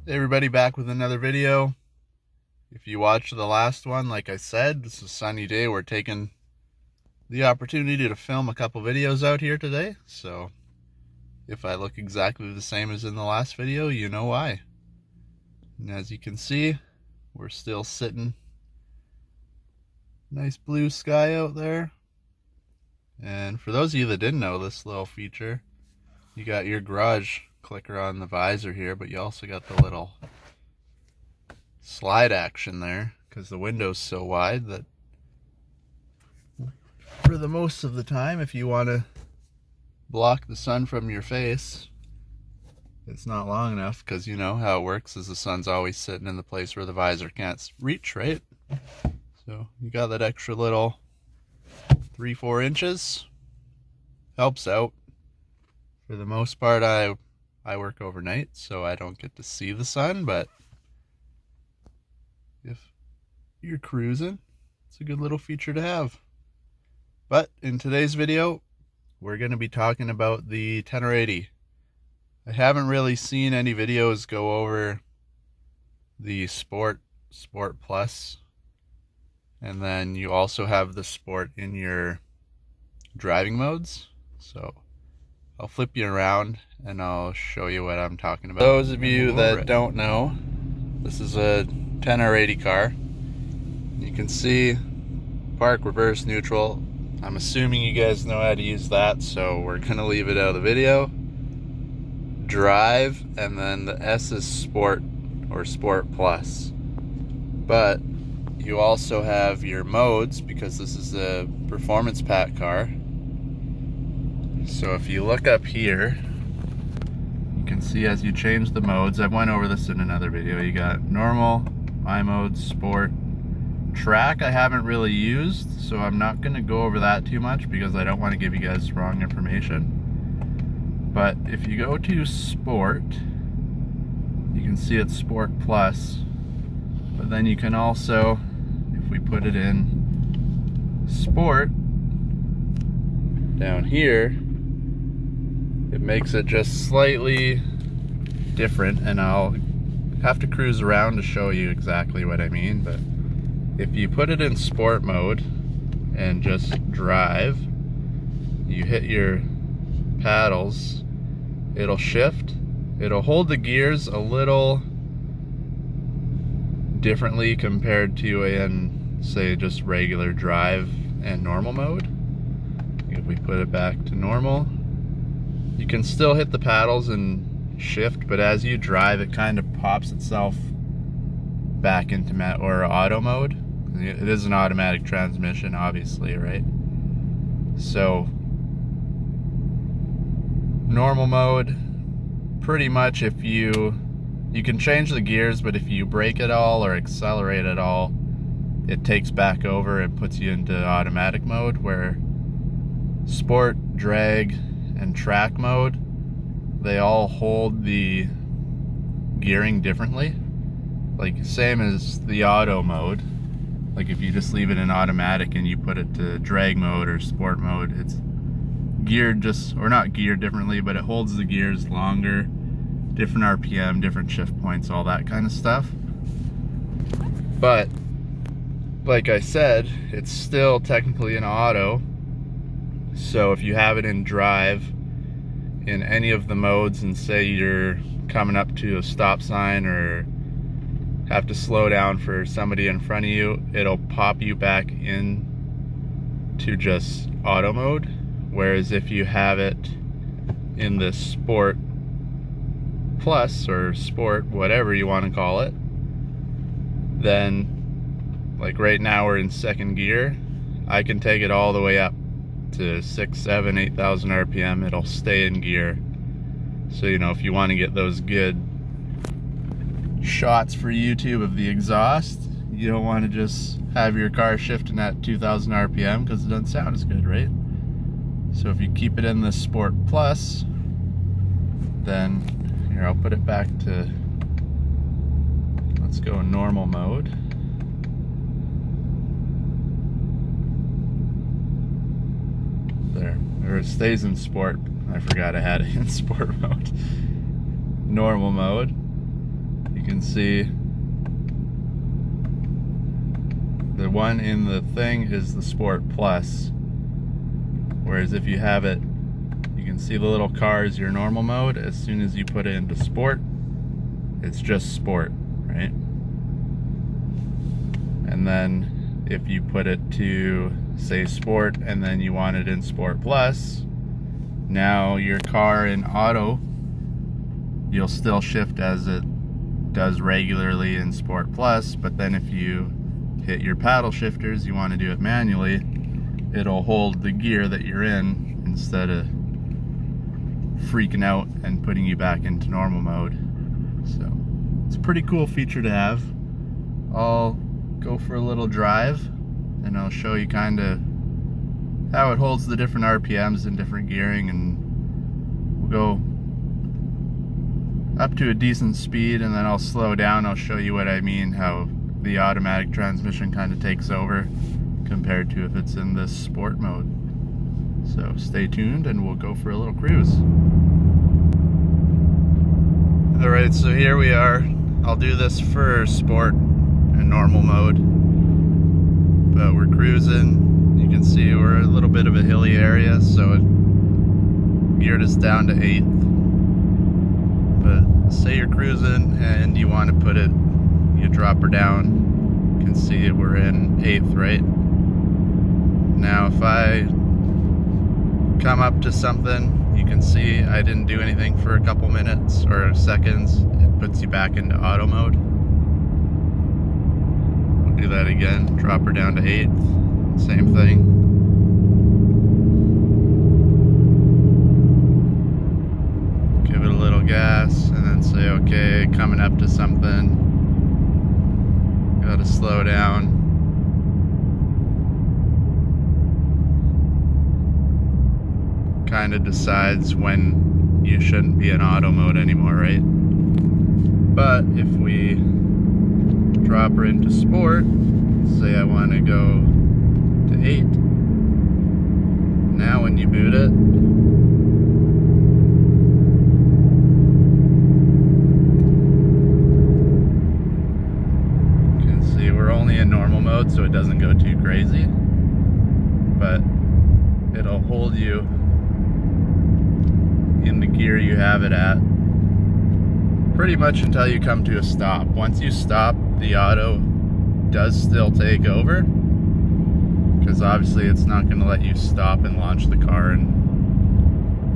Hey everybody, back with another video. If you watched the last one, like I said, this is a sunny day. We're taking the opportunity to film a couple videos out here today. So if I look exactly the same as in the last video, you know why. And as you can see, we're still sitting. Nice blue sky out there. And for those of you that didn't know this little feature, you got your garage clicker on the visor here, but you also got the little slide action there because the window's so wide that for the most of the time, if you want to block the sun from your face, it's not long enough, because you know how it works is the sun's always sitting in the place where the visor can't reach, right? So you got that extra little 3-4 inches. Helps out. For the most part, I work overnight, so I don't get to see the sun, but if you're cruising, it's a good little feature to have. But in today's video, we're going to be talking about the 1080. I haven't really seen any videos go over the Sport Plus, and then you also have the Sport in your driving modes. So I'll flip you around and I'll show you what I'm talking about. Those of you that don't know, this is a 1080 car. You can see park, reverse, neutral. I'm assuming you guys know how to use that, so we're gonna leave it out of the video. Drive, and then the S is Sport or Sport Plus. But you also have your modes, because this is a performance pack car. So if you look up here, you can see as you change the modes, I've went over this in another video, you got normal, my mode, sport, track I haven't really used, so I'm not going to go over that too much because I don't want to give you guys wrong information. But if you go to sport, you can see it's Sport Plus, but then you can also, if we put it in sport, down here, it makes it just slightly different, and I'll have to cruise around to show you exactly what I mean. But if you put it in sport mode and just drive, you hit your paddles, it'll shift, it'll hold the gears a little differently compared to in, say, just regular drive and normal mode. If we put it back to normal, you can still hit the paddles and shift, but as you drive, it kind of pops itself back into auto mode. It is an automatic transmission, obviously, right? So normal mode, pretty much, if you can change the gears, but if you brake at all or accelerate at all, it takes back over and puts you into automatic mode, where sport, drag, and track mode, they all hold the gearing differently. Like same as the auto mode. Like if you just leave it in automatic and you put it to drag mode or sport mode, it's geared just, or not geared differently, but it holds the gears longer, different RPM, different shift points, all that kind of stuff. But like I said, it's still technically an auto. So if you have it in drive in any of the modes, and say you're coming up to a stop sign or have to slow down for somebody in front of you, it'll pop you back in to just auto mode. Whereas if you have it in the Sport Plus or Sport, whatever you want to call it, then like right now we're in second gear, I can take it all the way up to 6, 7, 8,000 RPM. It'll stay in gear. So, you know, if you want to get those good shots for YouTube of the exhaust, you don't want to just have your car shifting at 2,000 RPM because it doesn't sound as good, right? So if you keep it in the Sport Plus, then here, I'll put it back to, let's go in normal mode. There, or it stays in sport. I forgot I had it in sport mode. Normal mode. can see the one in the thing is the Sport Plus, whereas if you have it, you can see the little car is your normal mode. As soon as you put it into Sport, it's just Sport, right? And then if you put it to, say, Sport, and then you want it in Sport Plus, now your car in auto, you'll still shift as it does regularly in Sport Plus, but then if you hit your paddle shifters, you want to do it manually, it'll hold the gear that you're in instead of freaking out and putting you back into normal mode. So it's a pretty cool feature to have. I'll go for a little drive and I'll show you kind of how it holds the different RPMs and different gearing, and we'll go up to a decent speed and then I'll slow down. I'll show you what I mean, how the automatic transmission kind of takes over compared to if it's in this sport mode. So stay tuned and we'll go for a little cruise. Alright, so here we are. I'll do this for sport and normal mode, but we're cruising. You can see we're a little bit of a hilly area, so it geared us down to 8th. But say you're cruising and you want to put it, you drop her down, you can see we're in 8th, right? Now if I come up to something, you can see I didn't do anything for a couple minutes or seconds. It puts you back into auto mode. We'll do that again, drop her down to 8th, same thing. Give it a little gas and then say, okay, coming up to something, gotta slow down. Kind of decides when you shouldn't be in auto mode anymore, right? But if we drop her into sport, say I want to go to 8, now when you boot it, you can see we're only in normal mode, so it doesn't go too crazy, but it'll hold you in the gear you have it at pretty much until you come to a stop. Once you stop, the auto does still take over, because obviously it's not going to let you stop and launch the car in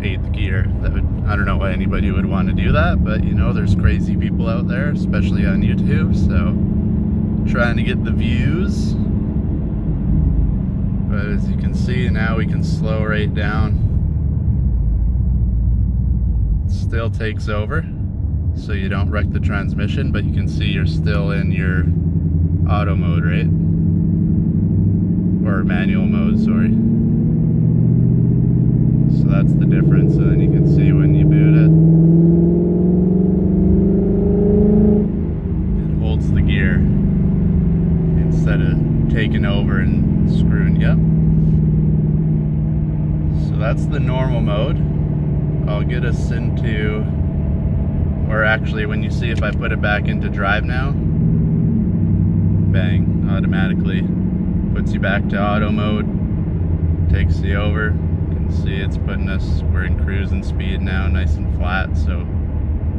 8th gear. That would, I don't know why anybody would want to do that, but you know, there's crazy people out there, especially on YouTube, so trying to get the views. But as you can see, now we can slow right down. Still takes over, so you don't wreck the transmission, but you can see you're still in your auto mode, right? Or manual mode, sorry. So that's the difference, and then you can see when you boot it, it holds the gear instead of taking over and screwing you up. So that's the normal mode. I'll get us into, or actually when you see if I put it back into drive now, bang, automatically puts you back to auto mode, takes you over. You can see it's putting us, we're in cruising speed now, nice and flat. So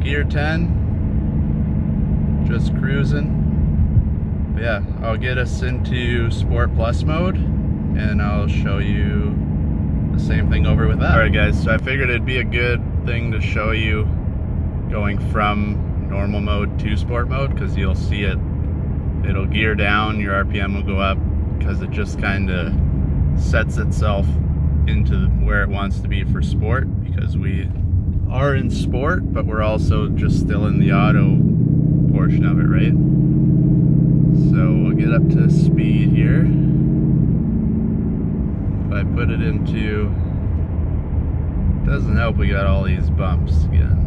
gear 10, just cruising. But yeah, I'll get us into Sport Plus mode and I'll show you the same thing over with that. Alright guys, so I figured it'd be a good thing to show you going from normal mode to sport mode, because you'll see it'll gear down, your RPM will go up, because it just kind of sets itself into where it wants to be for sport, because we are in sport, but we're also just still in the auto portion of it, right? So we'll get up to speed here. If I put it into, doesn't help we got all these bumps again.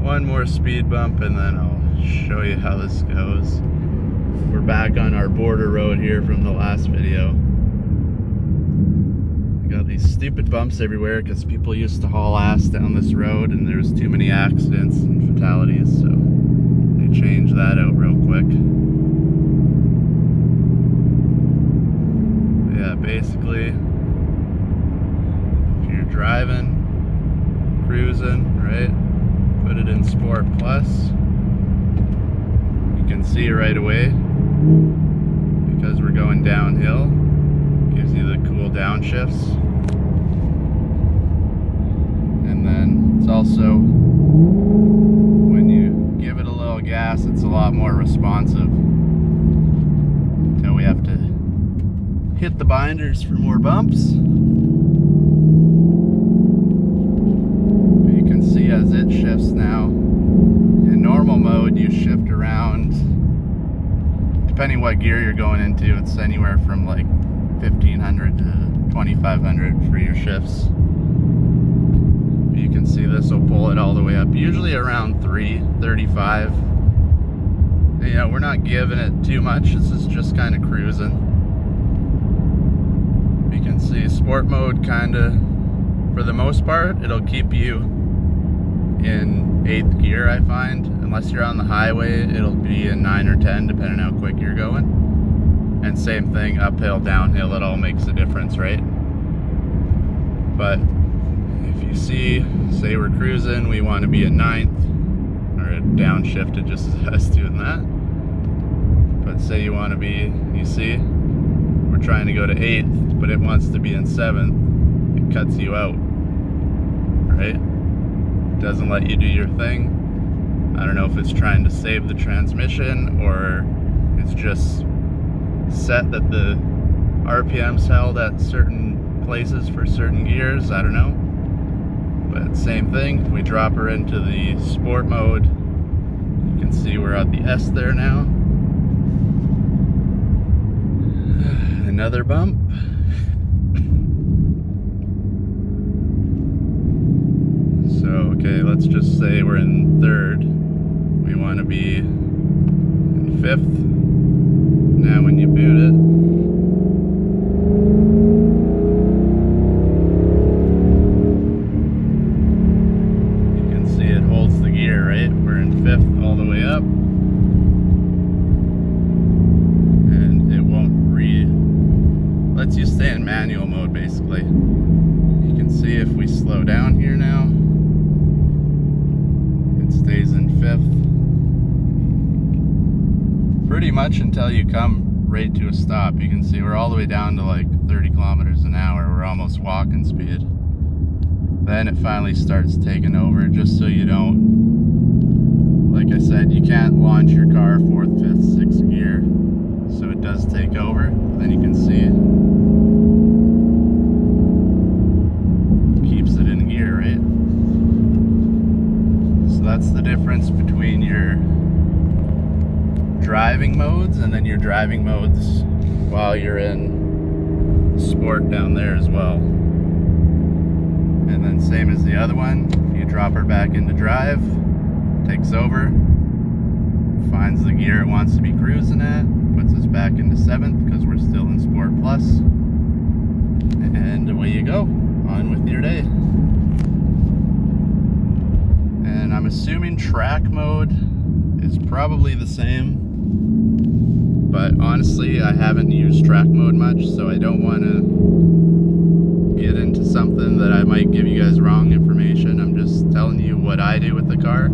One more speed bump and then I'll show you how this goes. We're back on our border road here from the last video. We got these stupid bumps everywhere because people used to haul ass down this road and there's too many accidents and fatalities, so change that out real quick. But yeah, basically, if you're driving, cruising, right, put it in Sport Plus, you can see right away, because we're going downhill, gives you the cool downshifts. And then it's also, when you give it a little gas, it's a lot more responsive, until we have to hit the binders for more bumps. But you can see as it shifts now, in normal mode you shift around, depending what gear you're going into, it's anywhere from like 1500 to 2500 for your shifts. You can see this will pull it all the way up, usually around 335. You know, we're not giving it too much, this is just kind of cruising. You can see sport mode kind of, for the most part, it'll keep you in 8th gear, I find. Unless you're on the highway, it'll be in 9 or 10, depending on how quick you're going. And same thing, uphill, downhill, it all makes a difference, right? But if you see, say we're cruising, we want to be at 9th, or downshifted just as us doing that. But say you want to be, you see, we're trying to go to 8th, but it wants to be in 7th, it cuts you out, right? It doesn't let you do your thing. I don't know if it's trying to save the transmission, or it's just set that the RPM's held at certain places for certain gears, I don't know. But same thing, if we drop her into the sport mode, you can see we're at the S there now. Another bump. So, okay, let's just say we're in 3rd. We want to be in 5th. Now when you boot it, right? We're in 5th all the way up, and it won't lets you stay in manual mode basically. You can see if we slow down here now, it stays in 5th pretty much until you come right to a stop. You can see we're all the way down to like 30 kilometers an hour. We're almost walking speed. Then it finally starts taking over, just so you don't, like I said, you can't launch your car 4th, 5th, 6th gear, so it does take over. Then you can see it keeps it in gear, right? So that's the difference between your driving modes and then your driving modes while you're in sport down there as well. And then same as the other one, you drop her back into drive, takes over, finds the gear it wants to be cruising at, puts us back into 7th because we're still in Sport Plus, and away you go, on with your day. And I'm assuming track mode is probably the same, but honestly I haven't used track mode much, so I don't want to get into something that I might give you guys wrong information. I'm just telling you what I do with the car.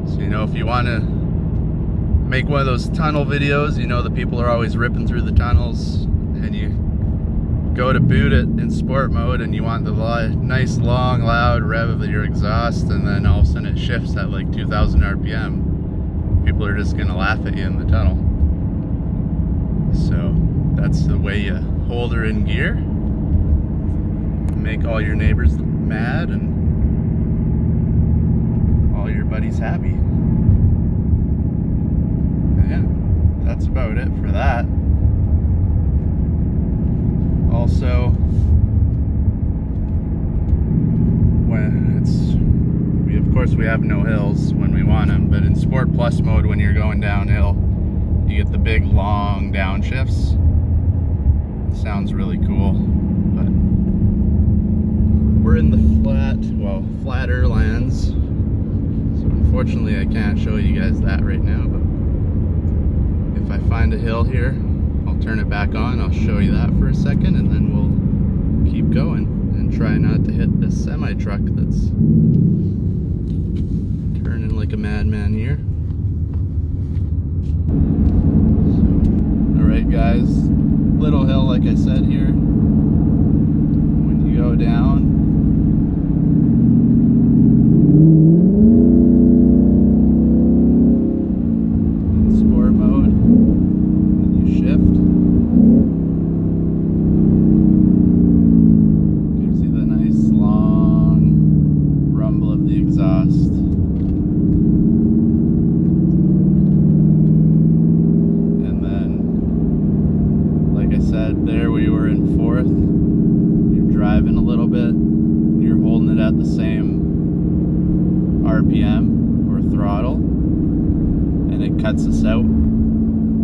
So, you know, if you want to make one of those tunnel videos, you know, the people are always ripping through the tunnels, and you go to boot it in sport mode and you want the nice long loud rev of your exhaust, and then all of a sudden it shifts at like 2000 RPM. People are just gonna laugh at you in the tunnel. So that's the way you hold her in gear, make all your neighbors mad and all your buddies happy. And yeah, that's about it for that. Also, when of course we have no hills when we want them, but in Sport Plus mode, when you're going downhill, you get the big long downshifts. It sounds really cool, but we're in the flatter lands, so So unfortunately I can't show you guys that right now, but if I find a hill here, I'll turn it back on, I'll show you that for a second, and then we'll keep going and try not to hit this semi-truck that's turning like a madman here. So, alright guys, little hill like I said here. When you go down, there we were in fourth. You're driving a little bit, you're holding it at the same RPM or throttle, and it cuts us out,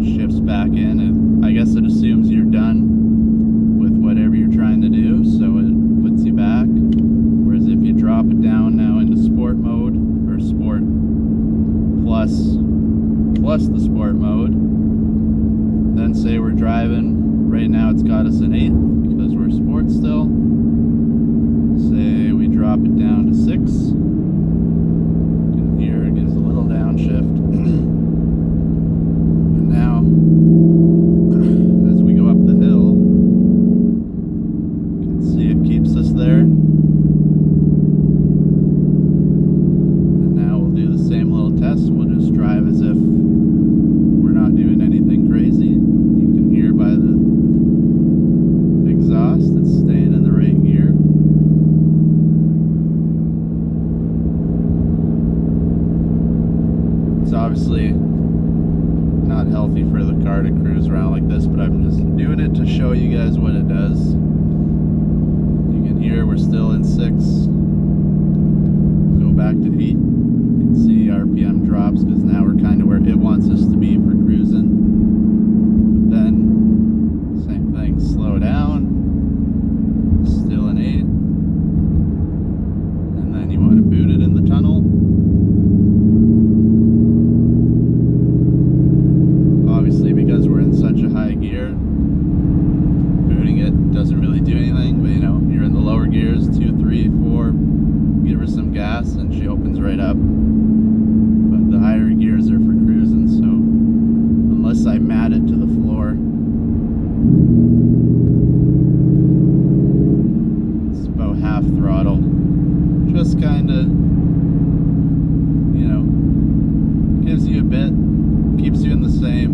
shifts back in, and I guess it assumes you're done with whatever you're trying to do, so it puts you back. Whereas if you drop it down now into sport mode, or sport plus the sport mode, then say we're driving. Right now it's got us in 8th because we're sport still. Say we drop it down to 6. And here it gives a little downshift. And now, as we go up the hill, you can see it keeps us there. And now we'll do the same little test. We'll just drive as if we're not doing anything crazy. You can hear by the exhaust, it's staying in the right gear. It's obviously not healthy for the car to cruise around like this, but I'm just doing it to show you guys what it does. You can hear we're still in 6. Go back to 8. You can see RPM drops because now we're kind of where it wants us to be for cruising. But then same thing, slow down, still an 8, and then you want to boot it in the tunnel. Obviously, because we're in such a high gear, booting it doesn't really do anything, but you know, you're in the lower gears, 2, 3, 4, give her some gas and she opens right up. But the higher gears are for cruising, so unless I mat it to the floor, half throttle, just kind of, you know, gives you a bit, keeps you in the same,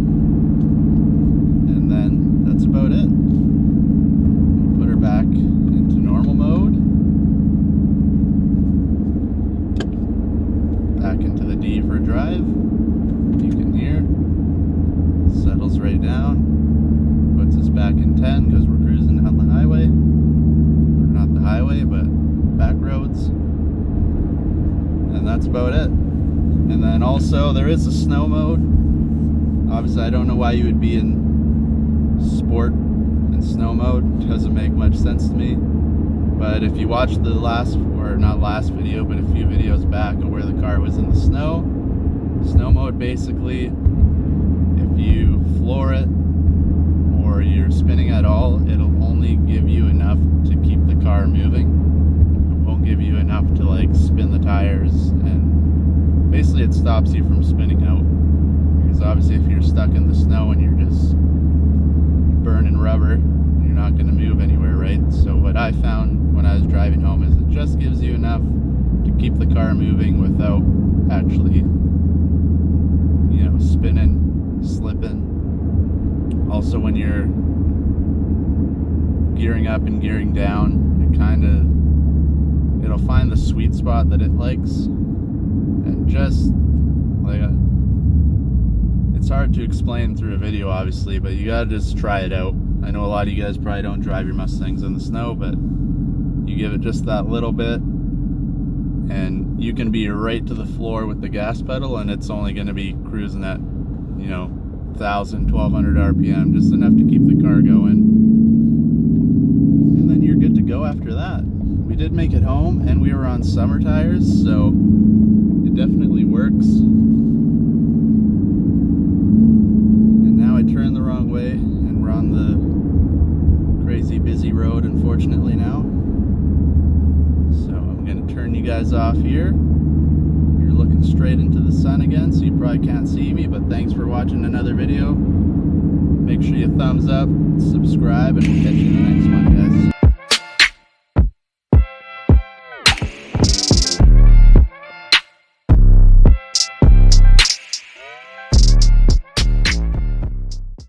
and then that's about it. We'll put her back into normal mode, back into the D for drive. You can hear, settles right down, puts us back in 10 because we're cruising down the highway. Not the highway, but back roads, and that's about it. And then also there is a snow mode. Obviously I don't know why you would be in sport and snow mode, it doesn't make much sense to me, but if you watch the last, or not last video, but a few videos back of where the car was in the snow mode, basically if you floor it or you're spinning at all, it'll only give you enough to keep the car moving. It won't give you enough to like spin the tires, and basically it stops you from spinning out. Because obviously if you're stuck in the snow and you're just burning rubber, you're not going to move anywhere, right? So what I found when I was driving home is it just gives you enough to keep the car moving without actually, you know, spinning, slipping. Also when you're gearing up and gearing down, it'll find the sweet spot that it likes, and just like it's hard to explain through a video obviously, but you gotta just try it out. I know a lot of you guys probably don't drive your Mustangs in the snow, but you give it just that little bit and you can be right to the floor with the gas pedal, and it's only going to be cruising at, you know, 1,000, 1,200 RPM, just enough to keep the car going, and then you're good to go after that. We did make it home, and we were on summer tires, so it definitely works. And now I turned the wrong way, and we're on the crazy busy road, unfortunately, now. So I'm going to turn you guys off here. You're looking straight into the sun again, so you probably can't see me, but thanks for watching another video. Make sure you thumbs up, subscribe, and we'll catch you in the next one.